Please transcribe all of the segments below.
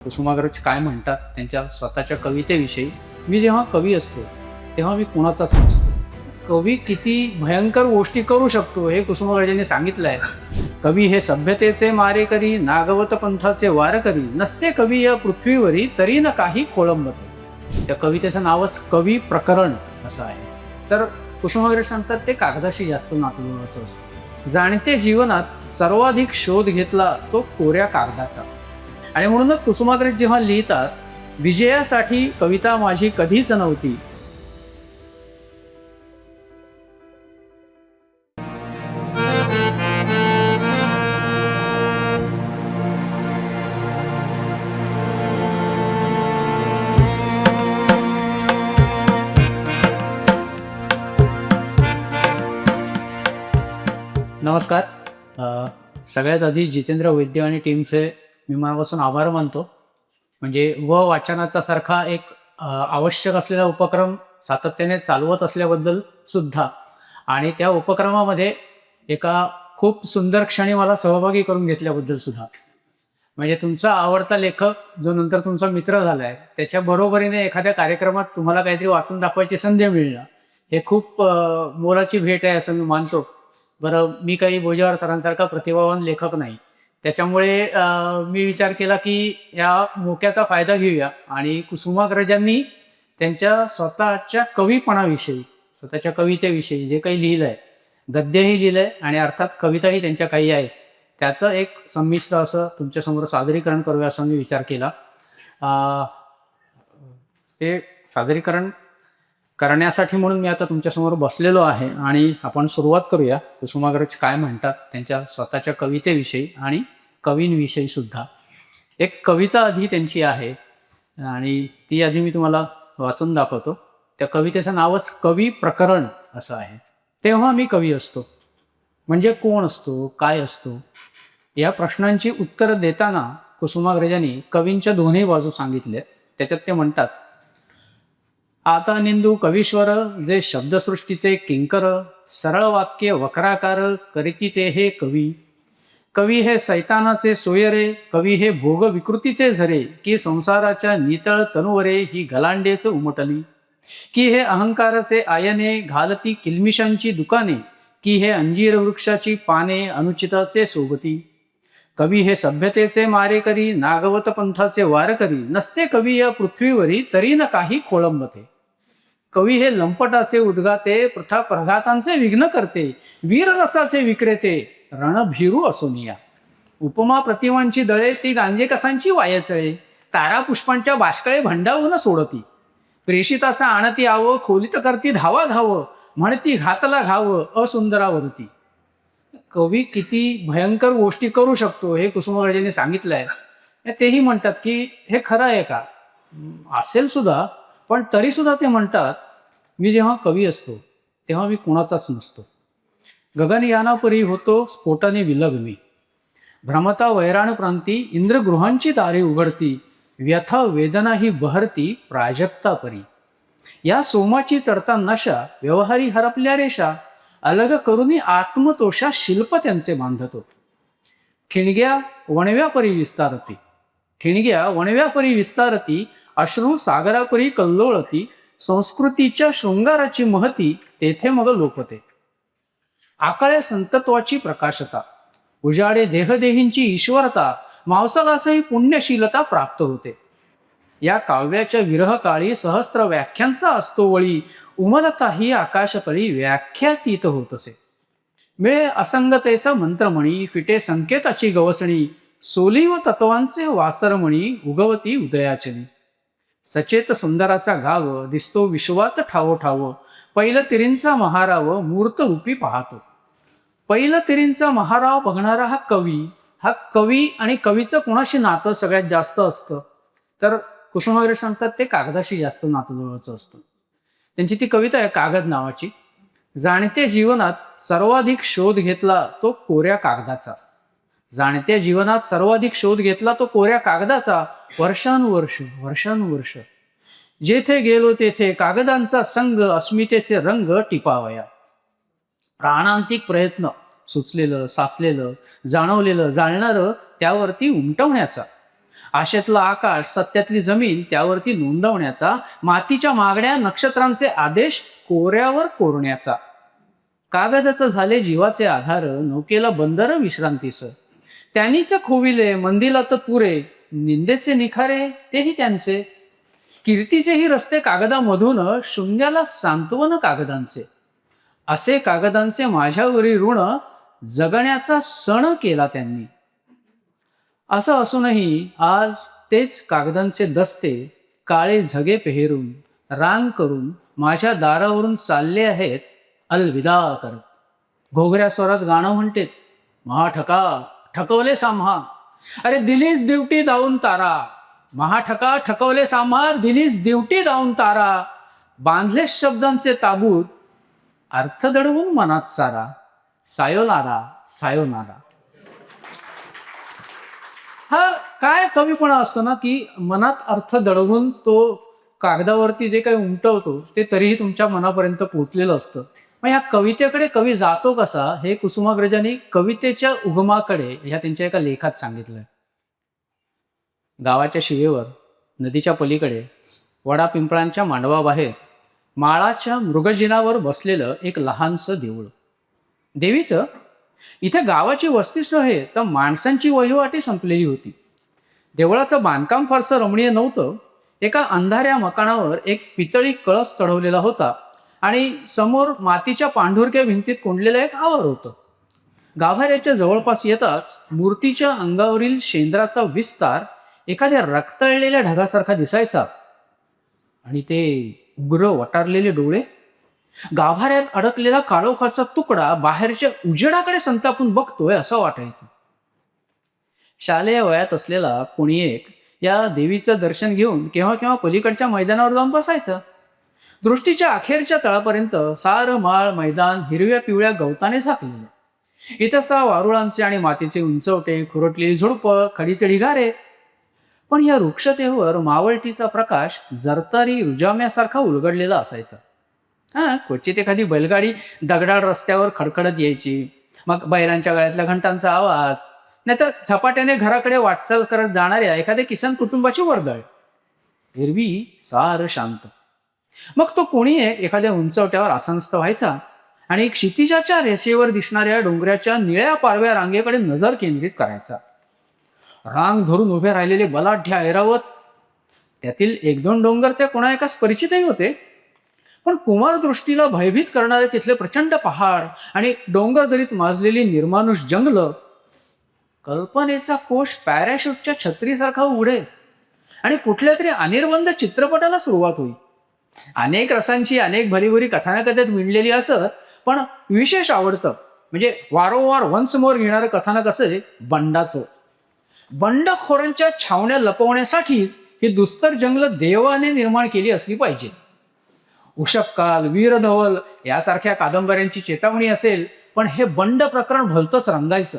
कुसुमाग्रज काय म्हणतात त्यांच्या स्वतःच्या कवितेविषयी, मी जेव्हा कवी असतो तेव्हा मी कुणाचाच नसतो. कवी किती भयंकर गोष्टी करू शकतो हे कुसुमाग्रजांनी सांगितलं आहे. कवी हे सभ्यतेचे मारेकरी, नागवत पंथाचे वारकरी, नसते कवी या पृथ्वीवरी तरी न काही खोळंबते. त्या कवितेचं नावच कवी प्रकरण असं आहे. तर कुसुमाग्रज सांगतात ते कागदाशी जास्त नातवचं असतं. जाणते जीवनात सर्वाधिक शोध घेतला तो कोऱ्या कागदाचा. आणि म्हणूनच कुसुमाग्रज जेव्हा लिहितात, विजयासाठी कविता माझी कधीच नव्हती. नमस्कार. सगळ्यात आधी जितेंद्र वैद्य आणि टीमचे मी मनापासून आभार मानतो. म्हणजे वाचनाचा सारखा एक आवश्यक असलेला उपक्रम सातत्याने चालवत असल्याबद्दल सुद्धा, आणि त्या उपक्रमामध्ये एका खूप सुंदर क्षणी मला सहभागी करून घेतल्याबद्दल सुद्धा. म्हणजे तुमचा आवडता लेखक जो नंतर तुमचा मित्र झाला आहे, त्याच्या बरोबरीने एखाद्या कार्यक्रमात तुम्हाला काहीतरी वाचून दाखवायची संधी मिळणं हे खूप मोलाची भेट आहे असं मी मानतो. बरं, मी काही भोजेवार सरांसारखा प्रतिभावान लेखक नाही, त्याच्यामुळे मी विचार केला की या मोक्याचा फायदा घेऊया आणि कुसुमाग्रजांनी त्यांच्या स्वतःच्या कवीपणाविषयी, स्वतःच्या कवितेविषयी जे काही लिहिलं आहे, गद्यही लिहिलं आहे आणि अर्थात कविताही त्यांच्या काही आहे, त्याचं एक संमिश्र असं तुमच्यासमोर सादरीकरण करूया असं मी विचार केला. ते सादरीकरण करण्यासाठी म्हणून मी आता तुमच्यासमोर बसलेलो आहे आणि आपण सुरुवात करूया. कुसुमाग्रज काय म्हणतात त्यांच्या स्वतःच्या कवितेविषयी आणि कवींविषयी सुद्धा. एक कविता आधी त्यांची आहे आणि ती आधी मी तुम्हाला वाचून दाखवतो. त्या कवितेचं नावच कवी प्रकरण असं आहे. तेव्हा मी कवी असतो म्हणजे कोण असतो, काय असतो, या प्रश्नांची उत्तरं देताना कुसुमाग्रजांनी कवींच्या दोन्ही बाजू सांगितल्या. त्याच्यात ते म्हणतात, आता निंदू कवीश्वर जे शब्दसृष्टीचे किंकर, सरळ वाक्य वक्राकार करीती ते हे कवी. कवी हे सैतानाचे सोयरे, कवी हे भोग विकृतीचे झरे, की संसाराच्या नितळ तनुवरे ही गलांडेच उमटली. की हे अहंकाराचे आयने घालती किलमिशांची दुकाने, की हे अंजीर वृक्षाची पाने अनुचिताचे सोबती. कवी हे सभ्यतेचे मारेकरी, नागवत पंथाचे वारकरी, नसते कवी या पृथ्वीवरी तरी न काही खोळंबते. कवी हे लंपटाचे उद्गाते, प्रथा प्रघातांचे विघ्न करते, वीररसाचे विक्रेते, रणभीरू असोनिया. उपमा प्रतिमांची दळे ती गांजे कसांची वायचळे, तारा पुष्पांच्या बाष्कळे भंडावून सोडती. प्रेषिताचा आणती आवं, खोलीत करती धावा धाव, म्हणती घातला घाव असुंदरावरती. कवी किती भयंकर गोष्टी करू शकतो हे कुसुमाग्रजांनी सांगितलं आहे. तेही म्हणतात की हे खरं आहे का, असेल सुद्धा, पण तरी सुद्धा ते म्हणतात, मी जेव्हा कवी असतो तेव्हा मी कुणाचाच नसतो. गगनयानापरी होतो स्फोटाने विलग्नी, भ्रमता वैराण प्रांती इंद्रगृहांची दारे उघडती, व्यथा वेदना ही बहरती प्राजक्ता परी. या सोमाची चढता नशा व्यवहारी हरपल्या रेषा, अलग करुनी आत्मतोषा शिल्प त्यांचे बांधतो. ठिणग्या वणव्यापरी विस्तारती, ठिणग्या वणव्यापरी विस्तारती, अश्रू सागरापरी कल्लोळती, संस्कृतीच्या शृंगाराची महती तेथे मग लोकते. आकळे संतत्वाची प्रकाशता, उजाडे देहदेहींची ईश्वरता, मावसालासही पुण्यशीलता प्राप्त होते. या काव्याच्या विरह काळी सहस्त्र व्याख्यांचा असतो वळी, उमलता ही आकाशतळी व्याख्यातीत होत असे. मिळे असंगतेचा मंत्रमणी, फिटे संकेताची गवसणी, सोली व तत्वांचे वासरमणी उगवती उदयाचनी. सचेत सुंदराचा गाव दिसतो विश्वात ठावो ठाव, पहिलं तिरींचा महाराव मूर्त रूपी पाहतो. पहिलं तिरींचा महाराव बघणारा हा कवी आणि कवीचं कोणाशी नातं सगळ्यात जास्त असतं तर कुसुमाग्रज सांगतात ते कागदाशी जास्त नातं असतं. त्यांची ती कविता आहे कागद नावाची. जाणते जीवनात सर्वाधिक शोध घेतला तो कोऱ्या कागदाचा. जाणत्या जीवनात सर्वाधिक शोध घेतला तो कोऱ्या कागदाचा, वर्षानुवर्ष जेथे गेलो तेथे कागदांचा संग, अस्मितेचे रंग टिपावया. प्राणांतिक प्रयत्न, सुचलेलं साचलेलं जाणवलेलं जाणणारं त्यावरती उमटवण्याचा, आशेतलं आकाश, सत्यातली जमीन त्यावरती नोंदवण्याचा, मातीच्या मागण्या, नक्षत्रांचे आदेश कोऱ्यावर कोरण्याचा. कागदाचं झाले जीवाचे आधार, नौकेला बंदर विश्रांतीस. त्यांनीच खोविले मंदिला तर तुरे, निंदेचे निखारे तेही त्यांचे. कीर्तीचेही रस्ते कागदामधून, शून्याला सांत्वन कागदांचे. असे कागदांचे माझ्यावरील ऋण, जगण्याचा सण केला त्यांनी. असं असूनही आज तेच कागदांचे दस्ते काळे झगे पेहरून, रांग करून माझ्या दारावरून चालले आहेत अलविदा करत. घोगऱ्या स्वरात गाणं म्हणतेत, महाठका ठकवले साम्हा, अरे दिलीच ड्युटी दावून तारा. महाठका ठकवले साम्हा, दिलीच ड्युटी दावून तारा. बांधले शब्दांचे ताबूत, अर्थ दडवून मनात सारा. Sayonara sayonara. हा काय कवीपणा असतो ना, की मनात अर्थ दडवून तो कागदावरती जे काही उमटवतो ते तरीही तुमच्या मनापर्यंत पोहोचलेलं असतं. मग ह्या कवितेकडे कवी जातो कसा, हे कुसुमाग्रजांनी कवितेच्या उगमाकडे ह्या त्यांच्या एका लेखात सांगितलंय. गावाच्या शिवेवर, नदीच्या पलीकडे, वडा पिंपळांच्या मांडवाबाहेर, माळाच्या मृगजिनावर बसलेलं एक लहानसं देऊळ. देवीचं इथे गावाची वस्तीच नव्हे तर माणसांची वहिवाटी संपलेली होती. देवळाचं बांधकाम फारसं रमणीय नव्हतं. एका अंधाऱ्या मकानावर एक पितळी कळस चढवलेला होता आणि समोर मातीच्या पांढुरक्या भिंतीत कोंडलेलं एक आवार होतं. गाभाऱ्याच्या जवळपास येताच मूर्तीच्या अंगावरील शेंद्राचा विस्तार एखाद्या रक्तळलेल्या ढगासारखा दिसायचा आणि ते उग्र वटारलेले डोळे, गाभाऱ्यात अडकलेला काळोखाचा तुकडा बाहेरच्या उजेडाकडे संतापून बघतोय असं वाटायचं. शालेय वयात असलेला कोणी एक या देवीचं दर्शन घेऊन केव्हा केव्हा पलीकडच्या मैदानावर जाऊन बसायचं. दृष्टीच्या अखेरच्या तळापर्यंत सारं माळ मैदान हिरव्या पिवळ्या गवताने झाकलेलं. इथं वारुळांचे आणि मातीचे उंचवटे, खुरटलेली झुडपं, खडीचे ढिगारे. पण या वृक्षतेवर मावळतीचा प्रकाश जरतारी रुजाम्यासारखा उलगडलेला असायचा. क्वचित एखादी बैलगाडी दगडाळ रस्त्यावर खडखडत यायची. मग बैलांच्या गळ्यातल्या घंटांचा आवाज, नाहीतर झपाट्याने घराकडे वाटचाल करत जाणाऱ्या एखाद्या किसान कुटुंबाची वर्दळ. एरवी सारं शांत. मग तो कोणी एखाद्या उंचवट्यावर आसनस्थ व्हायचा आणि क्षितिजाच्या रेषेवर दिसणाऱ्या डोंगराच्या निळ्या पारव्या रांगेकडे नजर केंद्रित करायचा. रांग धरून उभे राहिलेले बलाढ्य ऐरावत, त्यातील एक दोन डोंगर त्या कोणा एकाच परिचितही होते. पण कुमार दृष्टीला भयभीत करणारे तिथले प्रचंड पहाड आणि डोंगरदरीत माजलेली निर्मानुष जंगल, कल्पनेचा कोश पॅराशूटच्या छत्रीसारखा उघडे आणि कुठल्या तरी अनिर्बंध चित्रपटाला सुरुवात होईल. अनेक रसांची अनेक भरीभरी कथानकथेत विणलेली असत, पण विशेष आवडतं म्हणजे वारंवार वन्स मोर घेणारं कथानक असे बंडाचं. बंडखोरांच्या छावण्या लपवण्यासाठीच ही दुस्तर जंगल देवाने निर्माण केली असली पाहिजे. उषक्काल, वीरधवल यासारख्या कादंबऱ्यांची चेतावणी असेल, पण हे बंड प्रकरण भलतंच रंगायचं.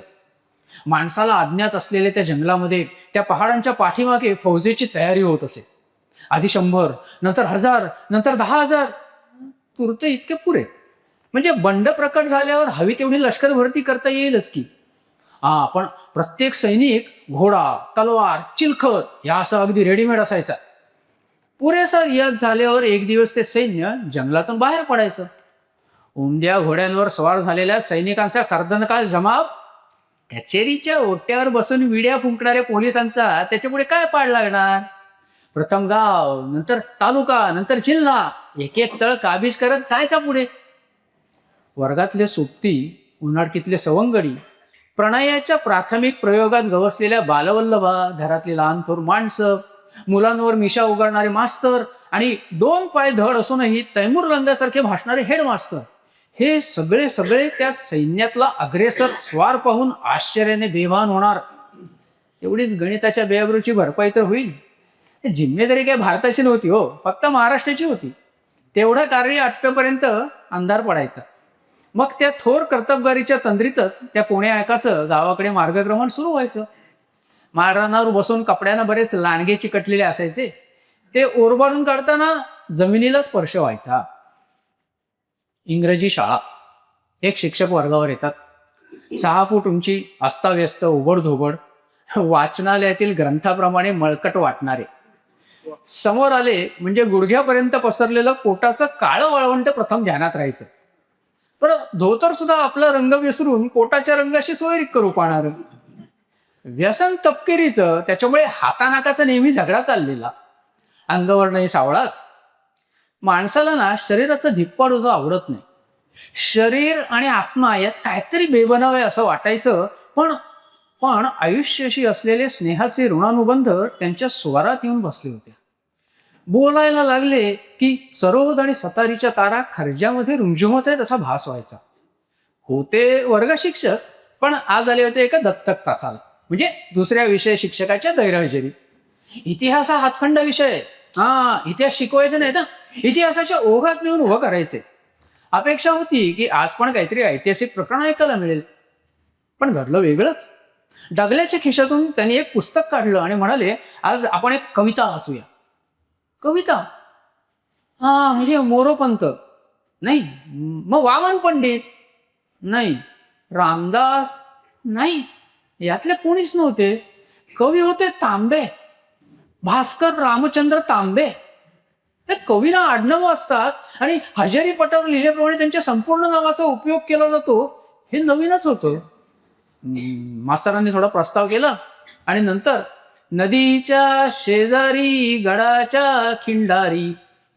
माणसाला अज्ञात असलेल्या त्या जंगलामध्ये त्या पहाडांच्या पाठीमागे फौजेची तयारी होत असे. आधी 100, नंतर 1000, नंतर 10,000, तुरते इतके पुरे. म्हणजे बंड प्रकट झाल्यावर हवी तेवढी लष्कर भरती करता येईलच की. पण प्रत्येक सैनिक घोडा, तलवार, चिलखत या असं अगदी रेडीमेड असायचा. पुरेसा रियाज झाल्यावर एक दिवस ते सैन्य जंगलातून बाहेर पडायचं. उमद्या घोड्यांवर स्वार झालेल्या सैनिकांचा कर्दनकाळ जमाव, कचेरीच्या ओट्यावर बसून विड्या फुंकणाऱ्या पोलिसांचा त्याच्यापुढे काय पाड लागणार. प्रथम गाव, नंतर तालुका, नंतर जिल्हा, एक एक तळ काबीज करत जायचा पुढे. वर्गातले सोबती, उन्हाळकीतले सवंगडी, प्रणयाच्या प्राथमिक प्रयोगात गवसलेल्या बालवल्लभा, घरातली लहान थोर माणसं, मुलांवर मिशा उघडणारे मास्तर आणि 2 पाय धड असूनही तैमूर लंगासारखे भासणारे हेडमास्टर, हे सगळे सगळे त्या सैन्यातला अग्रेसर स्वार पाहून आश्चर्याने बेभान होणार. एवढीच गणिताच्या बेअब्रूची भरपाई तर होईल. जिम्मेदारी काय भारताची नव्हती हो, फक्त महाराष्ट्राची होती. तेवढं कार्य आटपेपर्यंत अंधार पडायचा. मग त्या थोर कर्तबगारीच्या तंद्रीतच त्या कोण्या एकाचं गावाकडे मार्गक्रमण सुरू व्हायचं. माळरानावर बसून कपड्यानं बरेच लांडगे चिकटलेले असायचे. ते ओरबाडून काढताना जमिनीला स्पर्श व्हायचा. इंग्रजी शाळा. एक शिक्षक वर्गावर येतात. 6 फूट उंची, अस्ताव्यस्त, उबडधोबड. वाचनालयातील ग्रंथाप्रमाणे मळकट वाटणारे. समोर आले म्हणजे गुडघ्यापर्यंत पसरलेलं कोटाचं काळं वाळवंट प्रथम ध्यानात राहायचं. परत धोतर सुद्धा आपला रंग विसरून कोटाच्या रंगाशी सोयरीक करू पाहणार. व्यसन तपकिरीचं, त्याच्यामुळे हातानाकाचा नेहमी झगडा चाललेला. अंगावर नाही सावळाच. माणसाला ना शरीराचं धिप्पाड आवडत नाही. शरीर आणि आत्मा यात काहीतरी बेबनाव आहे असं वाटायचं. पण पण आयुष्याशी असलेले स्नेहाचे ऋणानुबंध त्यांच्या स्वरात येऊन बसले होते. बोलायला लागले की सरोद आणि सतारीच्या तारा खर्जामध्ये रुंझुमत आहेत असा भास व्हायचा. होते वर्ग शिक्षक, पण आज आले होते एका दत्तक तासाला, म्हणजे दुसऱ्या विषय शिक्षकाच्या गैरहजेरीत. इतिहास हा हातखंड विषय आहे. इतिहास शिकवायचा नाही ना, इतिहासाच्या ओघात नेऊन उभं करायचे. अपेक्षा होती की आज पण काहीतरी ऐतिहासिक प्रकरण ऐकायला मिळेल. पण घडलं वेगळंच. डगल्याच्या खिशातून त्यांनी एक पुस्तक काढलं आणि म्हणाले, आज आपण एक कविता वाचूया. कविता? म्हणजे मोरोपंत नाही, मग वामन पंडित नाही, रामदास नाही, यातले कोणीच नव्हते. कवी होते तांबे, भास्कर रामचंद्र तांबे. हे कवीला आडनावं असतात आणि हजेरी पटावर लिहिल्याप्रमाणे त्यांच्या संपूर्ण नावाचा उपयोग केला जातो, हे नवीनच होतं. मास्तरांनी थोडा प्रस्ताव केला आणि नंतर नदीच्या शेजारी गडाच्या खिंडारी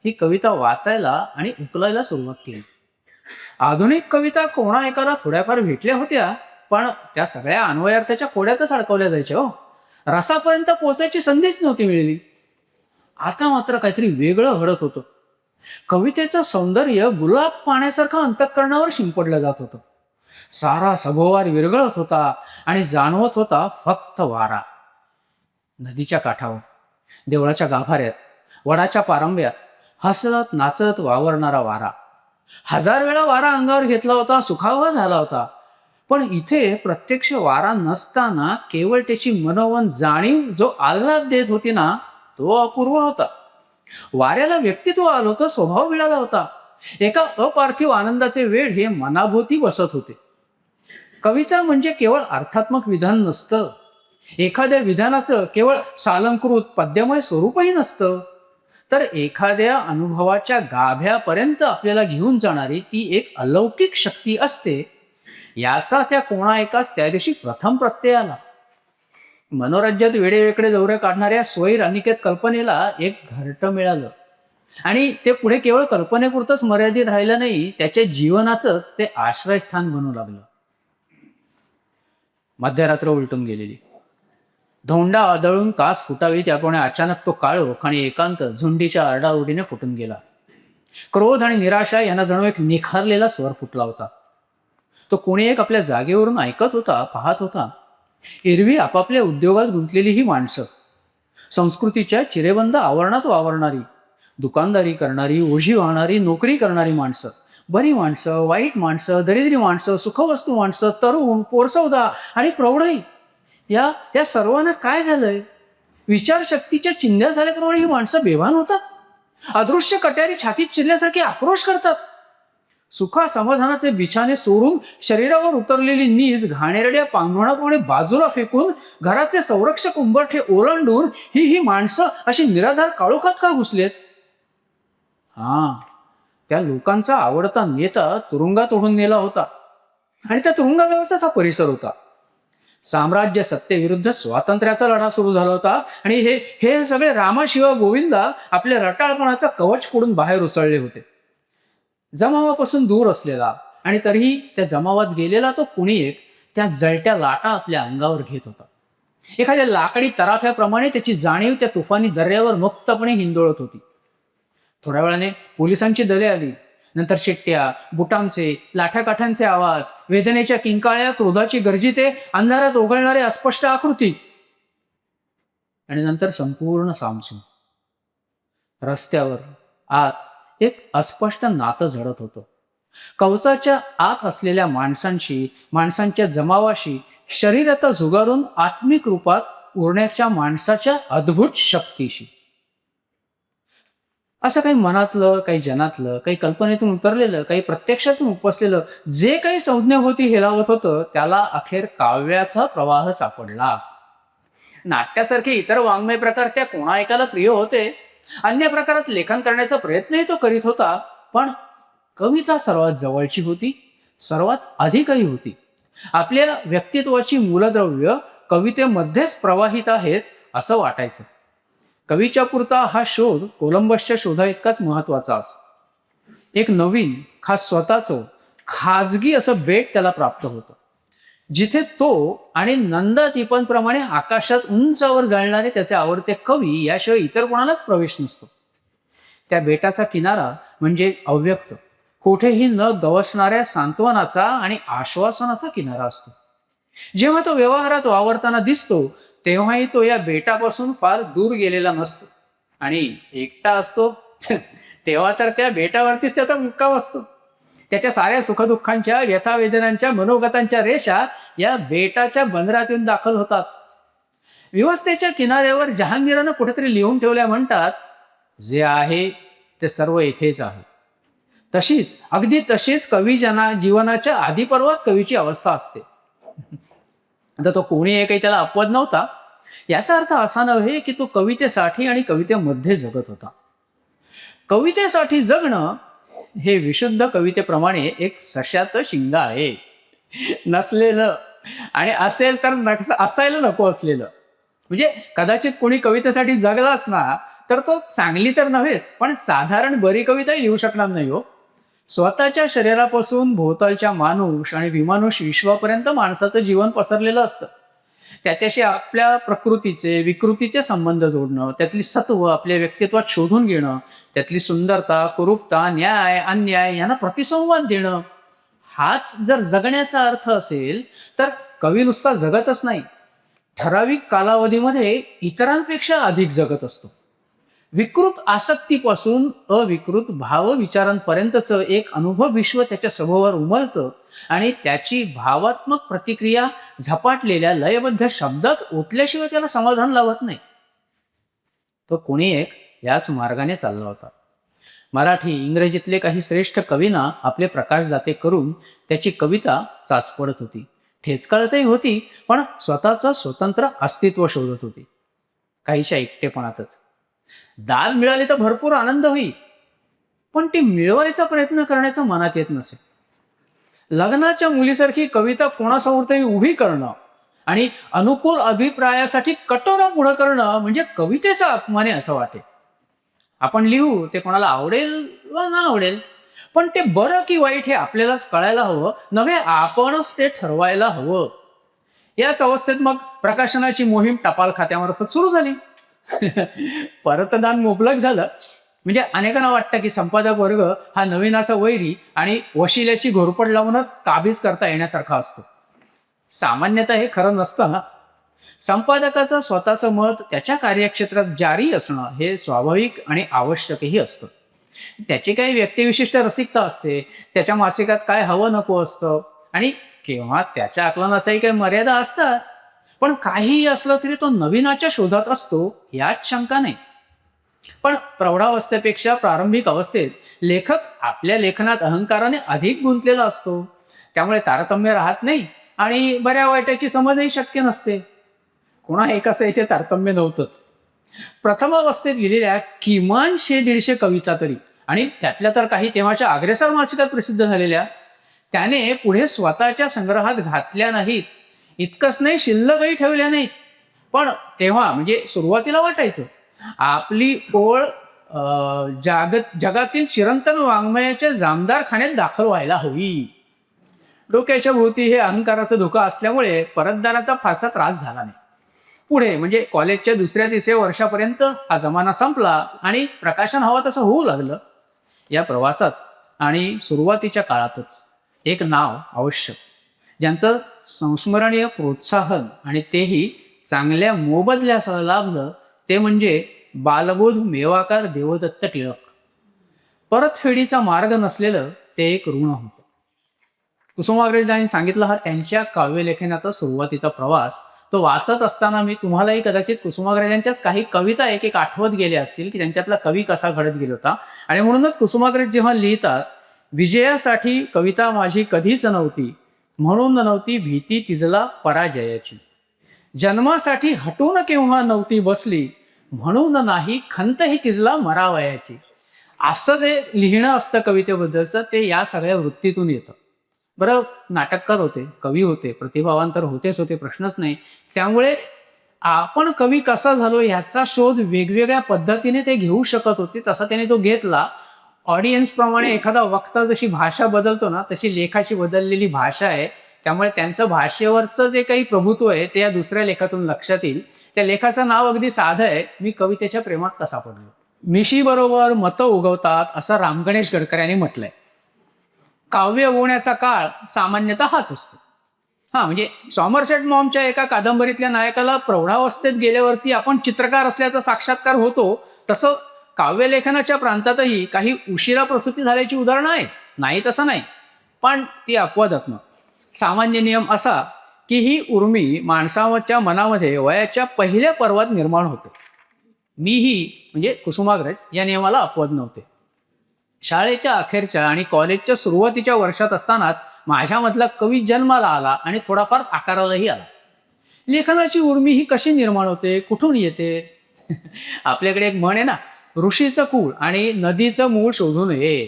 ही कविता वाचायला आणि उकलायला सुरुवात केली. आधुनिक कविता कोणा एकाला थोड्याफार भेटल्या होत्या, पण त्या सगळ्या अन्वयार्थाच्या कोड्यातच अडकवल्या जायच्या. रसापर्यंत पोहोचायची संधीच नव्हती मिळाली. आता मात्र काहीतरी वेगळं घडत होतं. कवितेचं सौंदर्य गुलाब पाण्यासारखं अंतःकरणावर शिंपडलं जात होतं. सारा सभोवार विरघळत होता आणि जाणवत होता फक्त वारा. नदीच्या काठावर, देवळाच्या गाभाऱ्यात, वडाच्या पारंब्यात हसत नाचत वावरणारा वारा. 1000 वेळा वारा अंगावर घेतला होता, सुखावा झाला होता. पण इथे प्रत्यक्ष वारा नसताना केवळ त्याची मनोवन जाणीव जो आल्हाद देत होती ना, तो अपूर्व होता. वाऱ्याला व्यक्तित्व आलं होतं, स्वभाव मिळाला होता. एका अपार्थिव आनंदाचे वेळ हे मनाभोवती बसत होते. कविता म्हणजे केवळ अर्थात्मक विधान नसतं. एखाद्या विधानाचं केवळ सालंकृत पद्यमय स्वरूपही नसतं, तर एखाद्या अनुभवाच्या गाभ्यापर्यंत आपल्याला घेऊन जाणारी ती एक अलौकिक शक्ती असते. याचा त्या कोणा एकाच त्या दिवशी प्रथम प्रत्यय आला. मनोराज्यात वेडेवेकडे दौरे काढणाऱ्या स्वैर अनिकेत कल्पनेला एक घरटं मिळालं आणि ते पुढे केवळ कल्पनेपुरतंच मर्यादित राहिलं नाही, त्याच्या जीवनाचंच ते आश्रयस्थान बनू लागलं. मध्यरात्र उलटून गेलेली. धोंडा आदळून कास फुटावी त्याप्रमाणे अचानक तो काळोख आणि एकांत झुंडीच्या आरडाओरडीने फुटून गेला. क्रोध आणि निराशा यांना जणू एक निखारलेला स्वर फुटला होता. तो कोणी एक आपल्या जागेवरून ऐकत होता, पाहत होता. एरवी आपापल्या उद्योगात गुंतलेली ही माणसं, संस्कृतीच्या चिरेबंद आवरणात वावरणारी, दुकानदारी करणारी, ओझी वाहणारी, नोकरी करणारी माणसं, बरी माणसं, वाईट माणसं, दरिद्री माणसं, सुखवस्तू माणसं, तरुण, पोरसौदा आणि प्रौढही, या सर्वांना काय झालंय? विचारशक्तीच्या चिंध्या झाल्याप्रमाणे ही माणसं बेभान होतात. अदृश्य कट्यारी छातीत चिरल्यासारखी आक्रोश करतात. सुखा समाधानाचे बिछाने सोडून शरीरावर उतरलेली नीज घाणेरड्या पांघरुणाप्रमाणे बाजूला फेकून घराचे संरक्षक उंबरठे ओलांडून ही माणसं अशी निराधार काळोखात का घुसलेत? त्या लोकांचा आवडता नेता तुरुंगात ओढून नेला होता आणि त्या तुरुंगाजवळचाच हा परिसर होता. साम्राज्य सत्तेविरुद्ध स्वातंत्र्याचा लढा सुरू झाला होता आणि हे सगळे रामाशिवा गोविंदा आपल्या रटाळपणाचा कवच फोडून बाहेर उसळले होते. जमावापासून दूर असलेला आणि तरीही त्या जमावात गेलेला तो कुणी एक त्या जळत्या लाटा आपल्या अंगावर घेत होता. एखाद्या लाकडी तराफ्याप्रमाणे त्याची जाणीव त्या तुफानी दर्यावर मुक्तपणे हिंदोळत होती. थोड्या वेळाने पोलिसांची दले आली. नंतर शिट्ट्या, बुटांचे, लाठ्याकाठ्यांचे आवाज, वेदनेच्या किंकाळ्या, क्रोधाची गर्जिते, अंधारात ओघळणारे अस्पष्ट आकृती आणि नंतर संपूर्ण सामसूम. रस्त्यावर आत एक अस्पष्ट नातं झडत होतं. कवचाच्या आत असलेल्या माणसांशी, माणसांच्या जमावाशी शरीरात झुगारून आत्मिक रूपात उरण्याच्या माणसाच्या अद्भुत शक्तीशी. असं काही मनातलं, काही जनातलं, काही कल्पनेतून उतरलेलं, काही प्रत्यक्षातून उपसलेलं जे काही संज्ञाभोवती हेलावत होतं, त्याला अखेर काव्याचा प्रवाह सापडला. नाट्यासारखे इतर वाङ्मय प्रकार त्या कोणा एकाला प्रिय होते. अन्य प्रकारात लेखन करण्याचा प्रयत्नही तो करीत होता, पण कविता सर्वात जवळची होती, सर्वात अधिकही होती. आपल्या व्यक्तित्वाची मूलद्रव्य कवितेमध्येच प्रवाहित आहेत असं वाटायचं. कवीच्या पुरता हा शोध कोलंबसच्या शोधा इतकाच महत्वाचा असतो. एक नवीन, खास स्वतःचं खाजगी असं बेट त्याला प्राप्त होतं, जिथे तो आणि नंदादीपांप्रमाणे आकाशात उंचावर जाळणारे त्याचे आवडते कवी याशिवाय इतर कोणालाच प्रवेश नसतो. त्या बेटाचा किनारा म्हणजे अव्यक्त, कोठेही न गवसणाऱ्या सांत्वनाचा आणि आश्वासनाचा किनारा असतो. जेव्हा तो व्यवहारात वावरताना दिसतो, तेव्हाही तो या बेटापासून फार दूर गेलेला नसतो. आणि एकटा असतो तेव्हा तर त्या बेटावरतीच त्याचा मुक्काम असतो. त्याच्या साऱ्या सुखदुःखांच्या, व्यथावेदनांच्या, मनोगतांच्या रेषा या बेटाच्या बंदरात येऊन दाखल होतात. व्यवस्थेच्या किनाऱ्यावर जहांगीरानं कुठेतरी लिहून ठेवल्या म्हणतात, जे आहे ते सर्व येथेच आहे. तशीच, अगदी तशीच जीवनाच्या आदिपर्वात कवीची अवस्था असते. आता तो कोणी काही त्याला अपवाद नव्हता. याचा अर्थ असा नव्हे की तो कवितेसाठी आणि कवितेमध्ये जगत होता. कवितेसाठी जगणं हे विशुद्ध कवितेप्रमाणे एक सशाचं शिंग आहे, नसलेलं आणि असेल तर असायला नको असलेलं. म्हणजे कदाचित कोणी कवितेसाठी जगलाच ना, तर तो चांगली तर नव्हेच, पण साधारण बरी कविताही लिहू शकणार नाही हो. स्वतःच्या शरीरापासून भोवतालच्या मानुष आणि विमानुष विश्वापर्यंत माणसाचं जीवन पसरलेलं असतं. त्याच्याशी आपल्या प्रकृतीचे, विकृतीचे संबंध जोडणं, त्यातली सत्व आपल्या व्यक्तित्वात शोधून घेणं, त्यातली सुंदरता, कुरूपता, न्याय, अन्याय यांना प्रतिसंवाद देणं, हाच जर जगण्याचा अर्थ असेल, तर कवी नुसता जगतच नाही, ठराविक कालावधीमध्ये इतरांपेक्षा अधिक जगत असतो. विकृत आसक्तीपासून अविकृत भावविचारांपर्यंतचं एक अनुभव विश्व त्याच्या सभोवर उमलतं आणि त्याची भावात्मक प्रतिक्रिया झपाटलेल्या लयबद्ध शब्दात ओतल्याशिवाय त्याला समाधान लावत नाही. तो कोणी एक याच मार्गाने चालला होता. मराठी, इंग्रजीतले काही श्रेष्ठ कवींना आपले प्रकाशदाते करून त्याची कविता चाच पडत होती, ठेचकाळतही होती, पण स्वतःचं स्वतंत्र अस्तित्व शोधत होती. काहीशा एकटेपणातच. दाल मिळाली तर भरपूर आनंद होईल, पण ती मिळवायचा प्रयत्न करण्याचा मनात येत नसे. लग्नाच्या मुलीसारखी कविता कोणासमोर तरी उभी करणं आणि अनुकूल अभिप्रायासाठी कटोरा पुढं करणं म्हणजे कवितेचा अपमान आहे असं वाटे. आपण लिहू ते कोणाला आवडेल वा ना आवडेल, पण ते बरं की वाईट हे आपल्यालाच कळायला हवं, नव्हे आपणच ते ठरवायला हवं. याच अवस्थेत मग प्रकाशनाची मोहीम टपाल खात्यामार्फत सुरू झाली. परतदान मुबलक झालं म्हणजे अनेकांना वाटतं की संपादक वर्ग हा नवीनाचा वैरी आणि वशिल्याची घोरपड लावूनच काबीज करता येण्यासारखा असतो. सामान्यतः हे खरं नसतं ना. संपादकाचं स्वतःचं मत त्याच्या कार्यक्षेत्रात जारी असणं हे स्वाभाविक आणि आवश्यकही असतं. त्याची काही व्यक्तिविशिष्ट रसिकता असते, त्याच्या मासिकात काय हवं नको असतं आणि केव्हा त्याच्या आकलनाचाही काही मर्यादा असतात. पण काहीही असलं तरी तो नवीनाच्या शोधात असतो यात शंका नाही. पण प्रौढावस्थेपेक्षा प्रारंभिक अवस्थेत लेखक आपल्या लेखनात अहंकाराने अधिक गुंतलेला असतो. त्यामुळे तारतम्य राहत नाही आणि बऱ्या वाईटाची समजही शक्य नसते. कोणा एकाचं इथे तारतम्य नव्हतंच. प्रथम अवस्थेत गेलेल्या किमान 100-150 कविता तरी, आणि त्यातल्या तर काही तेव्हाच्या अग्रेसर मासिकात प्रसिद्ध झालेल्या, त्याने पुढे स्वतःच्या संग्रहात घातल्या नाहीत. इतकंच नाही, शिल्लकही ठेवल्या नाहीत. पण तेव्हा म्हणजे सुरुवातीला वाटायचं आपली ओळ जगातील चिरंतन वाङ्मयाच्या जामदार खाण्यात दाखल व्हायला हवी. डोक्याच्या भोवती हे अहंकाराचं धोका असल्यामुळे परतदाराचा फारसा त्रास झाला नाही. पुढे म्हणजे कॉलेजच्या 2ऱ्या-3ऱ्या वर्षापर्यंत हा जमाना संपला आणि प्रकाशन हवं तसं होऊ लागलं. या प्रवासात आणि सुरुवातीच्या काळातच एक नाव आवश्यक, ज्यांचं संस्मरणीय प्रोत्साहन आणि तेही चांगल्या मोबदल्यासह लाभलं, ते म्हणजे बालबोध मेवाकार देवदत्त टिळक. परतफेडीचा मार्ग नसलेलं ते एक ऋण होतं. कुसुमाग्रजांनी सांगितलं, हा त्यांच्या काव्यलेखनाचा सुरुवातीचा प्रवास. तो वाचत असताना मी तुम्हालाही कदाचित कुसुमाग्रजांच्याच काही कविता एक एक आठवत गेल्या असतील की त्यांच्यातला कवी कसा घडत गेला होता. आणि म्हणूनच कुसुमाग्रज जेव्हा लिहितात, विजयासाठी कविता माझी कधीच नव्हती, म्हणून नव्हती भीती तिजला पराजयाची. जन्मासाठी हटून केव्हा नव्हती बसली, म्हणून नाही खंत ही तिजला मरावयाची. असं जे लिहिणं असतं कवितेबद्दलचं ते या सगळ्या वृत्तीतून येतं. बरं, नाटककार होते, कवी होते, प्रतिभावान तर होतेच होते, प्रश्नच नाही. त्यामुळे आपण कवी कसा झालो ह्याचा शोध वेगवेगळ्या पद्धतीने ते घेऊ शकत होते. तसा त्याने तो घेतला. ऑडियन्स प्रमाणे एखादा वक्ता जशी भाषा बदलतो ना, तशी लेखाची बदललेली भाषा आहे. त्यामुळे त्यांचं भाषेवरचं जे काही प्रभुत्व आहे ते या दुसऱ्या लेखातून लक्षात येईल. त्या लेखाचं नाव अगदी साधं आहे, मी कवितेच्या प्रेमात कसा पडलो. मिशी बरोबर मतं उगवतात असं राम गणेश गडकर यांनी म्हटलंय. काव्य उगवण्याचा काळ सामान्यतः हाच असतो. हा, म्हणजे सॉमरसेट मॉमच्या एका कादंबरीतल्या नायकाला प्रौढावस्थेत गेल्यावरती आपण चित्रकार असल्याचा साक्षात्कार होतो, तसं काव्यलेखनाच्या प्रांतातही काही उशिरा प्रसूती झाल्याची उदाहरणं आहेत. नाही तसं नाही, पण ती अपवादात्मक. सामान्य नियम असा की ही उर्मी माणसाच्या मनामध्ये वयाच्या पहिल्या पर्वात निर्माण होते. मीही म्हणजे कुसुमाग्रज या नियमाला अपवाद नव्हते. शाळेच्या अखेरच्या आणि कॉलेजच्या सुरुवातीच्या वर्षात असतानाच माझ्यामधला कवी जन्माला आला आणि थोडाफार आकारालाही आला. लेखनाची उर्मी ही कशी निर्माण होते, कुठून येते? आपल्याकडे एक म्हण आहे ना, ऋषीचं कुळ आणि नदीचं मूळ शोधू नये.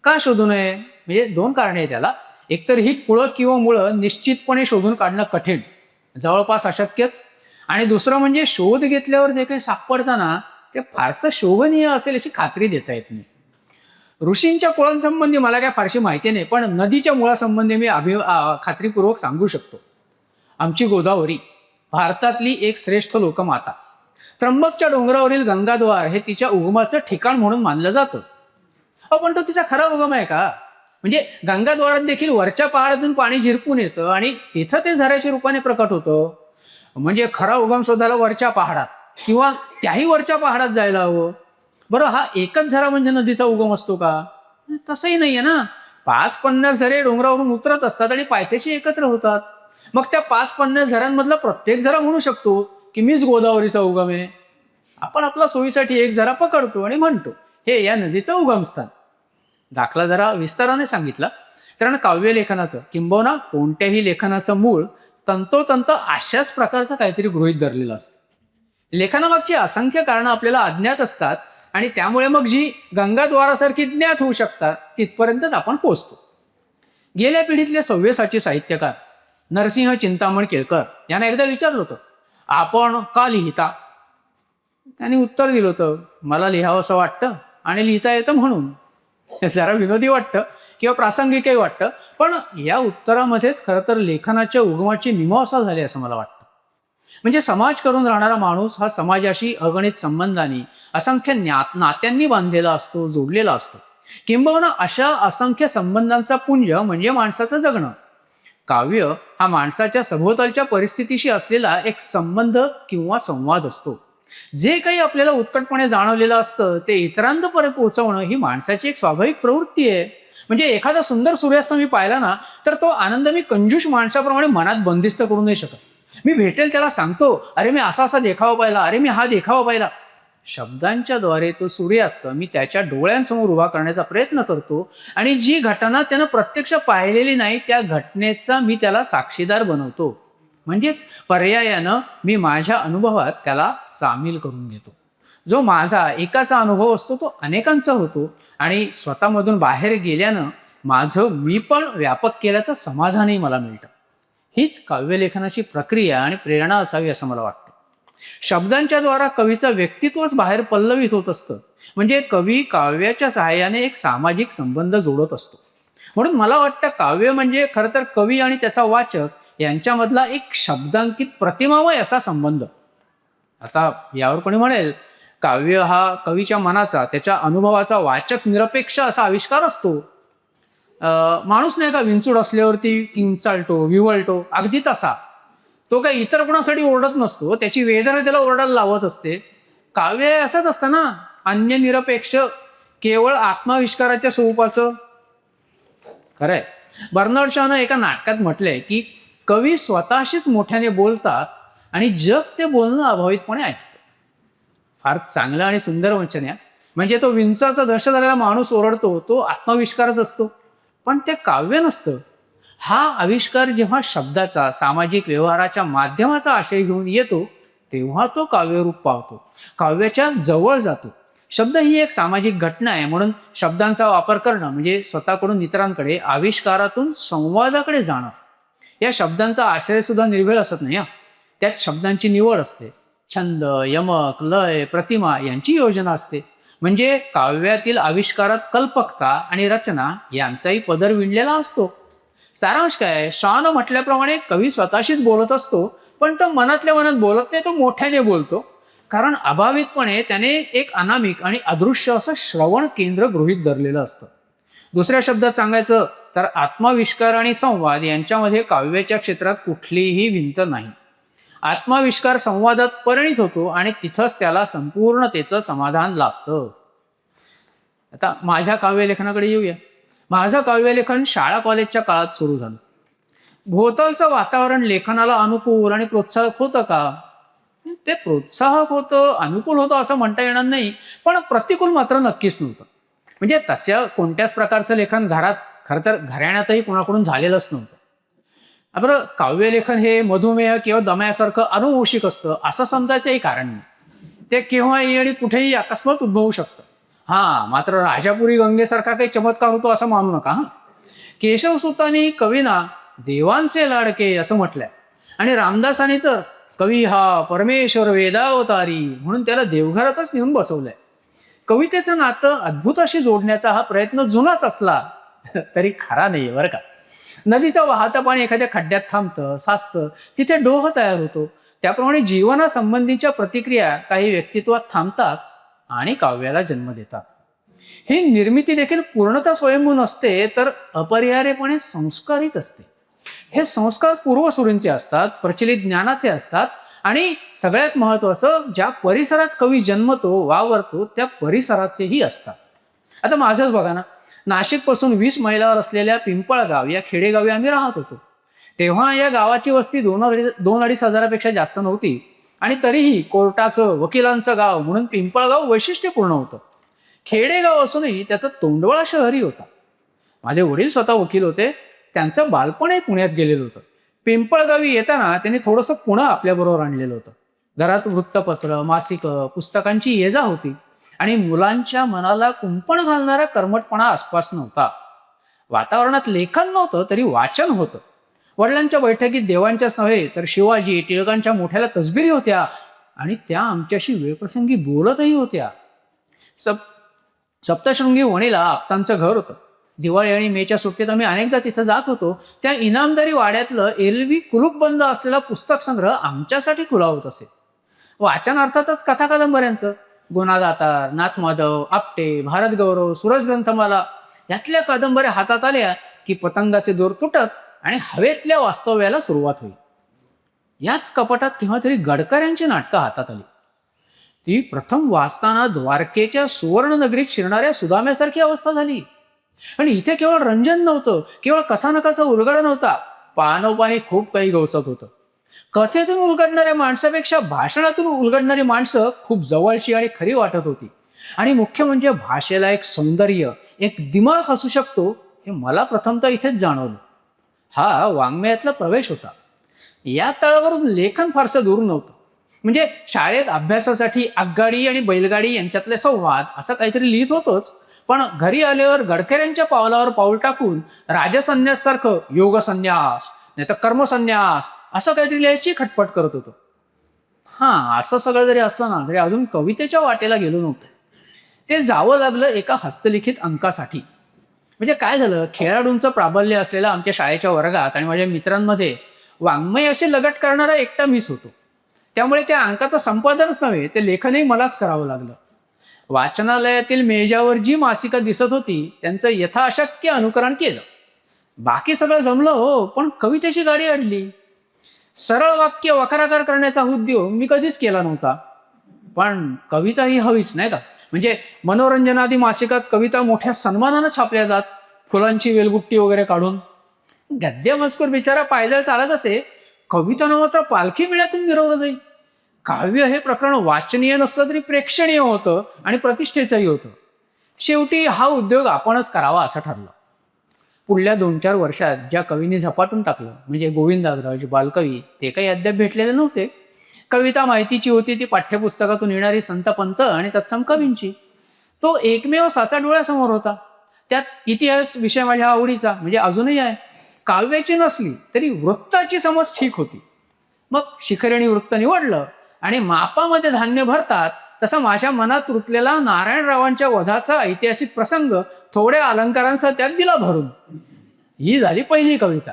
का शोधू नये? म्हणजे दोन कारणे आहेत त्याला. एकतर ही कुळं किंवा मुळं निश्चितपणे शोधून काढणं कठीण, जवळपास अशक्यच. आणि दुसरं म्हणजे शोध घेतल्यावर जे काही सापडतं ना, ते फारसं शोभनीय असेल अशी खात्री देता येत नाही. ऋषींच्या कुळांसंबंधी मला काय फारशी माहिती नाही, पण नदीच्या मुळासंबंधी मी खात्रीपूर्वक सांगू शकतो. आमची गोदावरी भारतातली एक श्रेष्ठ लोकमाता. त्र्यंबकच्या डोंगरावरील गंगाद्वार हे तिच्या उगमाचं ठिकाण म्हणून मानलं जातं. पण तो तिचा खरा उगम आहे का? म्हणजे गंगाद्वारात देखील वरच्या पहाडातून पाणी झिरपून येतं आणि तिथं ते झऱ्याच्या रूपाने प्रकट होतं. म्हणजे खरा उगम शोधायला वरच्या पहाडात किंवा त्याही वरच्या पहाडात जायला हवं. बरं, हा एकच झरा म्हणजे नदीचा उगम असतो का? तसंही नाहीये ना. 5-50 झरे डोंगरावरून उतरत असतात आणि पायथ्याशी एकत्र होतात. मग त्या 5-50 झऱ्यांमधला प्रत्येक झरा म्हणू शकतो की मीच गोदावरीचा उगम आहे. आपण आपला सोयीसाठी एक झरा पकडतो आणि म्हणतो हे या नदीचं उगमस्थान. दाखला जरा विस्ताराने सांगितला, कारण काव्यलेखनाचं किंबहुना कोणत्याही लेखनाचं मूळ तंतोतंत अशाच प्रकारचं काहीतरी गृहीत धरलेलं असतं. लेखनामागची असंख्य कारणं आपल्याला अज्ञात असतात आणि त्यामुळे मग जी गंगाद्वारासारखी ज्ञात होऊ शकतात तिथपर्यंतच आपण पोहोचतो. गेल्या पिढीतले सव्यसाची साहित्यकार नरसिंह चिंतामण केळकर यांना एकदा विचारलं होतं, आपण का लिहिता? त्यांनी उत्तर दिलं होतं, मला लिहावं असं वाटतं आणि लिहिता येतं म्हणून. जरा विनोदी वाटतं किंवा प्रासंगिकही वाटतं, पण या उत्तरामध्येच खरं तर लेखनाच्या उगमाची मीमांसा झाली असं मला वाटतं. म्हणजे समाज करून राहणारा माणूस हा समाजाशी अगणित संबंधांनी असंख्य नात्यांनी बांधलेला असतो, जोडलेला असतो. किंबहुना अशा असंख्य संबंधांचा पुंज म्हणजे माणसाचं जगणं. काव्य हा माणसाच्या सभोवतालच्या परिस्थितीशी असलेला एक संबंध किंवा संवाद असतो. जे काही आपल्याला उत्कटपणे जाणवलेलं असतं ते इतरांपर्यंत पोहोचवणं ही माणसाची एक स्वाभाविक प्रवृत्ती आहे. म्हणजे एखादा सुंदर सूर्यास्त मी पाहिला ना, तर तो आनंद मी कंजूष माणसाप्रमाणे मनात बंदिस्त करू नाही शकत. मी भेटेल त्याला सांगतो, अरे मी असा असा देखावा पाहिला, अरे मी हा देखावा पाहिला. शब्दांच्या द्वारे तो सूर्यास्त मी त्याच्या डोळ्यांसमोर उभा करण्याचा प्रयत्न करतो आणि जी घटना त्यानं प्रत्यक्ष पाहिलेली नाही त्या घटनेचा मी त्याला साक्षीदार बनवतो. म्हणजेच पर्यायानं मी माझ्या अनुभवात त्याला सामील करून घेतो. जो माझा एकाचा अनुभव असतो तो अनेकांचा होतो आणि स्वतःमधून बाहेर गेल्यानं माझं मी पण व्यापक केल्याचं समाधानही मला मिळतं. हीच काव्यलेखनाची प्रक्रिया आणि प्रेरणा असावी असं मला वाटतं. शब्दांच्या द्वारा कवीचं व्यक्तित्वच बाहेर पल्लवित होत असतं. म्हणजे कवी काव्याच्या सहाय्याने एक सामाजिक संबंध जोडत असतो. म्हणून मला वाटतं काव्य म्हणजे खरं तर कवी आणि त्याचा वाचक यांच्यामधला एक शब्दांकित प्रतिमामय असा संबंध. आता यावर कोणी म्हणेल काव्य हा कवीच्या मनाचा, त्याच्या अनुभवाचा वाचक निरपेक्ष असा आविष्कार असतो. माणूस नाही का विंचूड असल्यावरती किंचाळतो, विवळतो, अगदी तसा तो काही इतर कोणासाठी ओरडत नसतो, त्याची वेदना त्याला ओरडायला लावत असते. काव्य असंच असतं ना, अन्य निरपेक्ष, केवळ आत्माविष्काराच्या स्वरूपाचं. खरंय, बर्नार्ड शॉनं एका नाटकात म्हटलंय की कवी स्वतःशीच मोठ्याने बोलतात आणि जग ते बोलणं अभावितपणे ऐकतं. फार चांगलं आणि सुंदर वचन आहे. म्हणजे तो विंचाचा दंश झालेला माणूस ओरडतो तो आत्मविष्कारच असतो, पण ते काव्य नसतं. हा आविष्कार जेव्हा शब्दाचा सामाजिक व्यवहाराच्या माध्यमाचा आशय घेऊन येतो तेव्हा तो काव्यरूप पावतो, काव्याच्या जवळ जातो. शब्द ही एक सामाजिक घटना आहे, म्हणून शब्दांचा वापर करणं म्हणजे स्वतःकडून इतरांकडे आविष्कारातून संवादाकडे जाणं. या शब्दांचा आशय सुद्धा निर्भेळ असत नाही हा. त्यात शब्दांची निवड असते, छंद, यमक, लय, प्रतिमा यांची योजना असते. म्हणजे काव्यातील आविष्कारात कल्पकता आणि रचना यांचाही पदर विणलेला असतो. सारांश काय, शॉनं म्हटल्याप्रमाणे कवी स्वतःशीच बोलत असतो, पण तो मनातल्या मनात बोलत नाही, तो मोठ्याने बोलतो. कारण अभावितपणे त्याने एक अनामिक आणि अदृश्य असं श्रवण केंद्र गृहीत धरलेलं असतं. दुसऱ्या शब्दात सांगायचं तर आत्माविष्कार आणि संवाद यांच्यामध्ये काव्याच्या क्षेत्रात कुठलीही भिंत नाही. आत्माविष्कार संवादात परिणित होतो आणि तिथंच त्याला संपूर्णतेचं समाधान लाभतं. आता माझ्या काव्यलेखनाकडे येऊया. माझं काव्यलेखन शाळा कॉलेजच्या काळात सुरू झालं. भोवतालचं वातावरण लेखनाला अनुकूल आणि प्रोत्साहक होतं का? ते प्रोत्साहक होतं, अनुकूल होतं असं म्हणता येणार नाही, पण प्रतिकूल मात्र नक्कीच नव्हतं. म्हणजे तशा कोणत्याच प्रकारचं लेखन घरात, खरं तर घराण्यातही कोणाकडून झालेलंच नव्हतं. बरं, काव्यलेखन हे मधुमेह किंवा दम्यासारखं अनुवंशिक असतं असं समजायचंही कारण नाही. ते केव्हाही आणि कुठेही अकस्मात उद्भवू शकतं. हा, मात्र राजापुरी गंगेसारखा काही चमत्कार होतो असं मानू नका. हा, केशवसुतांनी कवीना देवांचे लाडके असं म्हटलंय, आणि रामदासांनी तर कवी हा परमेश्वर वेदावतारी म्हणून त्याला देवघरातच नेऊन बसवलंय. कवितेचं नातं अद्भुताशी जोडण्याचा हा प्रयत्न जुनाच असला तरी खरा नाहीये बरं का. नदीचं वाहतं पाणी एखाद्या खड्ड्यात थांबतं, साचतं, तिथे डोह तयार होतो. त्याप्रमाणे जीवनासंबंधीच्या प्रतिक्रिया काही व्यक्तित्वात थांबतात आणि काव्याला जन्म देतात. ही निर्मिती देखील पूर्णतः स्वयंभू नसते, तर अपरिहार्यपणे संस्कारित असते. हे संस्कार पूर्वसुरींचे असतात, प्रचलित ज्ञानाचे असतात, आणि सगळ्यात महत्वाचं, ज्या परिसरात कवी जन्मतो, वावरतो, त्या परिसराचेही असतात. आता माझंच बघा ना, नाशिकपासून 20 मैलावर असलेल्या पिंपळगाव या खेडेगावी आम्ही राहत होतो. तेव्हा या गावाची वस्ती 2-2.5 हजारापेक्षा जास्त नव्हती, आणि तरीही कोर्टाचं, वकिलांचं गाव म्हणून पिंपळगाव वैशिष्ट्यपूर्ण होतं. खेडेगाव असूनही त्याचं तोंडवळा शहरी होता. माझे वडील स्वतः वकील होते, त्यांचं बालपणही पुण्यात गेलेलं होतं. पिंपळगावी येताना त्यांनी थोडंसं पुणं आपल्याबरोबर आणलेलं होतं. घरात वृत्तपत्र, मासिकं, पुस्तकांची ये-जा होती, आणि मुलांच्या मनाला कुंपण घालणारा कर्मटपणा आसपास नव्हता. वातावरणात लेखन नव्हतं तरी वाचन होतं. वडिलांच्या बैठकीत देवांच्याच नव्हे तर शिवाजी, टिळकांच्या मोठ्याला तसबिरी होत्या, आणि त्या आमच्याशी वेळप्रसंगी बोलतही होत्या. सप्तशृंगी वणीला आप्तांचं घर होतं. दिवाळी आणि मेच्या सुट्टीत आम्ही अनेकदा तिथं जात होतो. त्या इनामदारी वाड्यातलं एरवी कुलूप बंद असलेला पुस्तक संग्रह आमच्यासाठी खुलावत असे. वाचन अर्थातच कथा कादंबऱ्यांचं. गुणादातार, नाथमाधव, आपटे, भारत गौरव, सूरज ग्रंथमाला यातल्या कादंबऱ्या हातात आल्या की पतंगाचे दोर तुटत आणि हवेतल्या वास्तव्याला सुरुवात होईल. याच कपाटात केव्हा तरी गडकऱ्यांची नाटकं हातात आली. ती प्रथम वाचताना द्वारकेच्या सुवर्णनगरीत शिरणाऱ्या सुदाम्यासारखी अवस्था झाली. आणि इथे केवळ रंजन नव्हतं, केवळ कथानकाचा उलगडा नव्हता, पानोपानी खूप काही गवसत होतं. कथेतून उलगडणाऱ्या माणसापेक्षा भाषणातून उलगडणारी माणसं खूप जवळची आणि खरी वाटत होती. आणि मुख्य म्हणजे भाषेला एक सौंदर्य, एक दिमाग असू शकतो, हे मला प्रथमतः इथेच जाणवलं. हा वाङ्मयातला प्रवेश होता. या तळावरून लेखन फारसं दूर नव्हतं. म्हणजे शाळेत अभ्यासासाठी आगगाडी आणि बैलगाडी यांच्यातले संवाद असं काहीतरी लिहित होतोच, पण घरी आल्यावर गडकऱ्यांच्या पावलावर पाऊल टाकून राजसन्यास सारखं योगसन्यास नाही तर कर्मसन्यास असं काहीतरी लिहायची खटपट करत होतो. हा, असं सगळं जरी असलं ना, तरी अजून कवितेच्या वाटेला गेलो नव्हतं. ते जावं लागलं एका हस्तलिखित अंकासाठी. म्हणजे काय झालं, खेळाडूंचं प्राबल्य असलेल्या आमच्या शाळेच्या वर्गात आणि माझ्या मित्रांमध्ये वाङ्मय असे लगट करणारा एकटा मीच होतो. त्यामुळे त्या अंकाचं संपादनच नव्हे, ते लेखनही मलाच करावं लागलं. वाचनालयातील मेजावर जी मासिकं दिसत होती त्यांचं यथाशक्य अनुकरण केलं. बाकी सगळं जमलं हो, पण कवितेची गाडी अडली. सरळ वाक्य वक्राकार करण्याचा उद्योग मी कधीच केला नव्हता, पण कविता ही हवीच नाही का. म्हणजे मनोरंजनादी मासिकात कविता मोठ्या सन्मानानं छापल्या जात, फुलांची वेलबुट्टी वगैरे काढून. गद्य मजकूर बिचारा पायदळ चालत असे, कविता मात्र पालखी मेळ्यातून मिरवलं जाईल. काव्य हे प्रकरण वाचनीय नसलं तरी प्रेक्षणीय होतं आणि प्रतिष्ठेचंही होतं. शेवटी हा उद्योग आपणच करावा असं ठरलं. पुढल्या 2-4 वर्षात ज्या कवींनी झपाटून टाकलं, म्हणजे गोविंदाग्रज, बालकवी, ते काही अद्याप भेटलेले नव्हते. कविता माहितीची होती ती पाठ्यपुस्तकातून येणारी संत पंत आणि तत्सम कवींची. तो एकमेव साचा डोळ्यासमोर होता. त्यात इतिहास विषय माझ्या आवडीचा, म्हणजे अजूनही आहे. काव्याची नसली तरी वृत्ताची समज ठीक होती. मग शिखरणी वृत्त निवडलं आणि मापामध्ये धान्य भरतात तसा माझ्या मनात रुतलेला नारायणरावांच्या वधाचा ऐतिहासिक प्रसंग थोड्या अलंकारांसह त्यात दिला भरून. ही झाली पहिली कविता.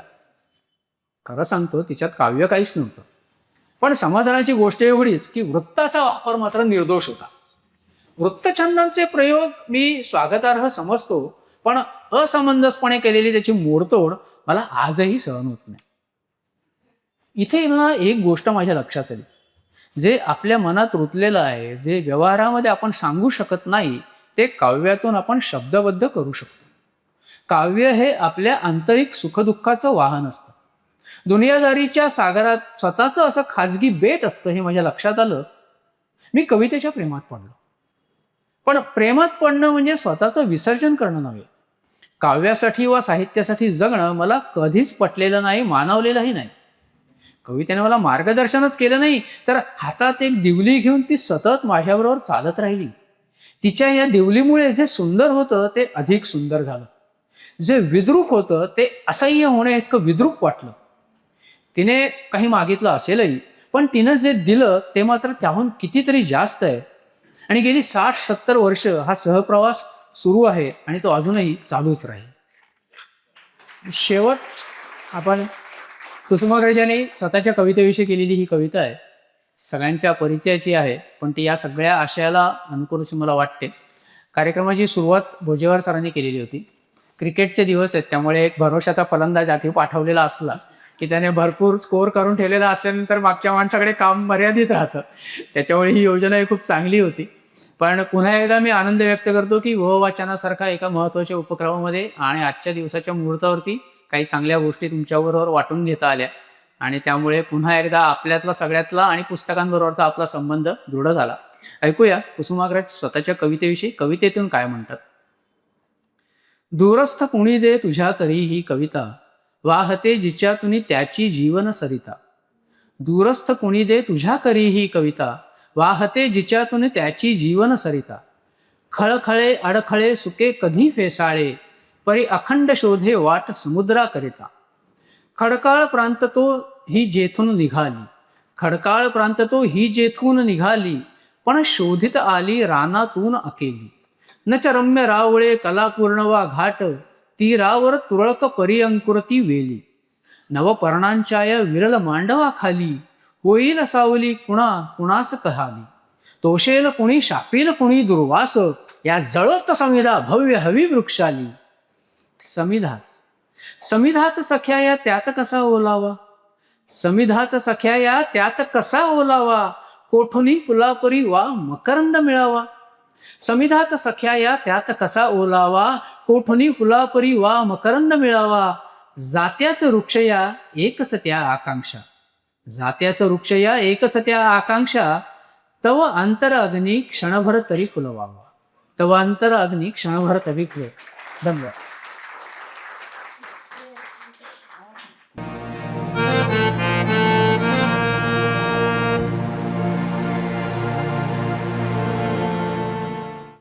खरं सांगतो तिच्यात काव्य काहीच नव्हतं, पण समाधानाची गोष्ट एवढीच की वृत्ताचा वापर मात्र निर्दोष होता. वृत्तछंदांचे प्रयोग मी स्वागतार्ह समजतो, पण असमंजसपणे केलेली त्याची मोडतोड मला आजही सहन होत नाही. इथे ना एक गोष्ट माझ्या लक्षात आली. जे आपल्या मनात रुतलेलं आहे, जे व्यवहारामध्ये आपण सांगू शकत नाही, ते काव्यातून आपण शब्दबद्ध करू शकतो. काव्य हे आपल्या आंतरिक सुखदुःखाचं वाहन असतं. दुनियादारीच्या सागरात स्वतःचं असं खाजगी बेट असतं हे माझ्या लक्षात आलं. मी कवितेच्या प्रेमात पडलो. पण प्रेमात पडणं म्हणजे स्वतःचं विसर्जन करणं नव्हे. काव्यासाठी वा साहित्यासाठी जगणं मला कधीच पटलेलं नाही, मानवलेलंही नाही. कवितेने मला मार्गदर्शनच केलं नाही, तर हातात एक दिवली घेऊन ती सतत माझ्याबरोबर चालत राहिली. तिच्या या दिवलीमुळे जे सुंदर होतं ते अधिक सुंदर झालं. जे विद्रूप होतं ते असह्य होणे इतकं विद्रूप वाटलं. तिने काही मागितलं असेलही, पण तिनं जे दिलं ते मात्र त्याहून कितीतरी जास्त आहे. आणि गेली 60-70 वर्ष हा सहप्रवास सुरू आहे आणि तो अजूनही चालूच राहील. शेवट आपण कुसुमाग्रजांनी स्वतःच्या कवितेविषयी केलेली ही कविता आहे. सगळ्यांच्या परिचयाची आहे, पण ती या सगळ्या आशयाला अनुकूल अशी मला वाटते. कार्यक्रमाची सुरुवात भोजेवार सरांनी केलेली होती. क्रिकेटचे दिवस आहेत, त्यामुळे एक भरोशाचा फलंदाज आधी पाठवलेला असला की त्याने भरपूर स्कोअर करून ठेवलेला असल्यानंतर मागच्या माणसाकडे काम मर्यादित राहतं. त्याच्यामुळे ही योजना ही खूप चांगली होती. पण पुन्हा एकदा मी आनंद व्यक्त करतो की वाचनासारखा एका महत्त्वाच्या उपक्रमामध्ये आणि आजच्या दिवसाच्या मुहूर्तावरती काही चांगल्या गोष्टी तुमच्याबरोबर वाटून घेता आल्या आणि त्यामुळे पुन्हा एकदा आपल्यातला सगळ्यातला आणि पुस्तकांबरोबरचा आपला संबंध दृढ झाला. ऐकूया कुसुमाग्रज स्वतःच्या कवितेविषयी कवितेतून काय म्हणतात. दूरस्थ कुणी दे तुझ्या करी ही कविता, वाहते जिच्यातुनी त्याची जीवन सरिता. दूरस्थ कुणी दे तुझ्या करी ही कविता, वाहते जिच्यातून त्याची जीवन सरिता. खळखळे अडखळे सुके कधी फेसाळे, परी अखंड शोधे वाट समुद्रा करिता. खडकाळ प्रांत तो ही जेथून निघाली, खडकाळ प्रांत तो ही जेथून निघाली, पण शोधित आली रानातून अकेली. नच रम्य रावळे कलापूर्ण वा घाट, तीरावर तुरळक परिअंकुर ती वेली. नवपर्णांच्या या विरल मांडवा खाली, होईल सावली कुणा कुणास कहाली. तोषेल कुणी शापील कुणी दुर्वास, या जळत समिधा भव्य हवी वृक्षाली. समिधाच समिधाच सख्या या त्यात कसा ओलावा, समिधाच सख्या या त्यात कसा ओलावा, कोठुनी फुलापरी वा मकरंद मिळावा. समिधाच सख्या या त्यात कसा ओलावा, कोठुनी फुलापरी वा मकरंद मिळावा. जात्याच वृक्ष या एकच त्या आकांक्षा, जात्याचं वृक्ष या एकच त्या आकांक्षा. तव अंतर अग्नी क्षणभर तरी फुलवावा, तव अंतर अग्नी क्षणभर तरी फुल. धन्यवाद.